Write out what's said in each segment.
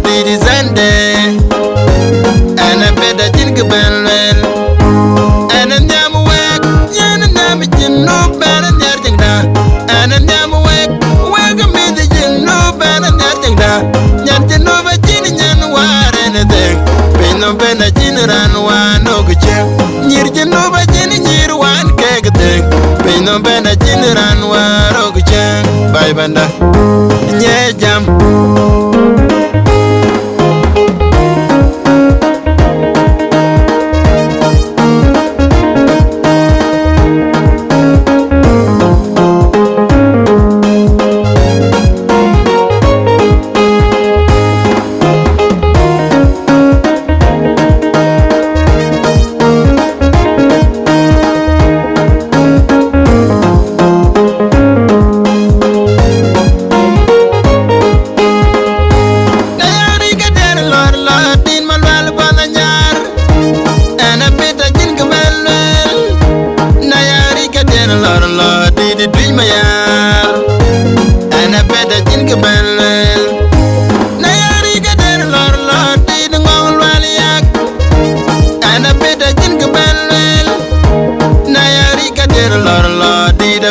didi zande ana beda jin gbalwel ana nyam wek yana nam jin no bana nyar jingda ana nyam wek wek me de jin no bana nyar jingda nyan jin no ba jin nyan ware ne de no bena jin ran wa no gche nyir jin no ba jin nyir wan ke gde no bena jin ran wa ro gche bye banda nye jam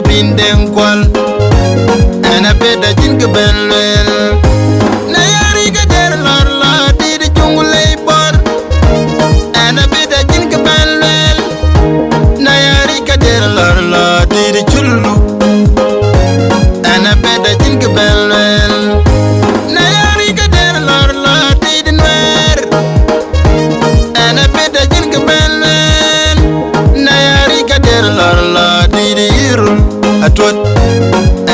bindeng kwal ana beda jin gebelel na yari gader lor la di de jungule bor ana beda jin gebelel na yari gader lor la di de chullu ana beda jin gebelel na yari gader lor la di de nwer ana beda jin gebelel na yari gader lor la di de irul atwat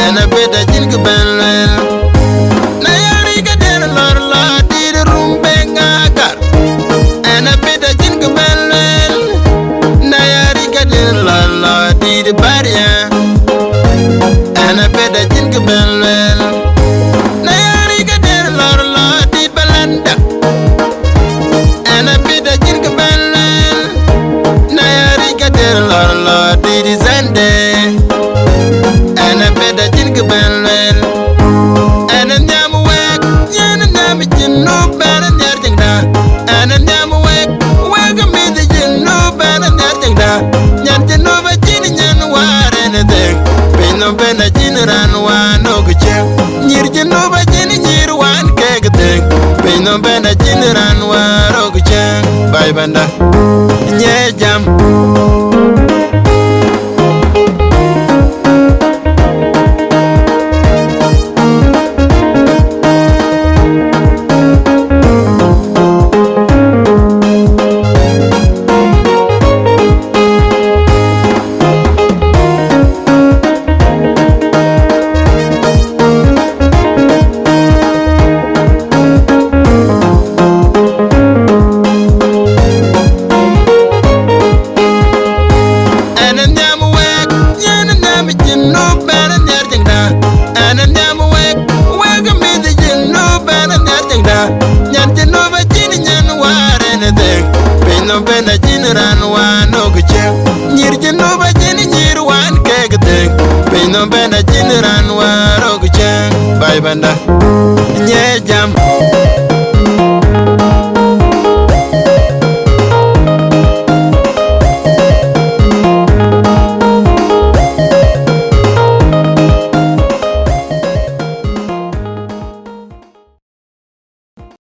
ana beda jin gebelel na yari gader lor la di de rumbe ngagar ana beda jin gebelel na yari gader lor la di de baria ana beda jin gebelel na yari gader lor la di balanda ana beda jin gebelel na yari gader lor la di zande ana beda jin gebelel ana nyam wek yana nam jin no bana nyar jingda ana nyam wek wek me de jin no bana nyar jingda nyan jin no ba jin nyan ware ne de no bena jin ran wa no gche nyir jin no ba jin nyir wan ke gde no bena jin ran wa ro gche bye banda nye jam no bena jin ran wa no gche nyir jin no ba jin nyir wan ke gde no bena jin ran wa ro gche bye banda nye jam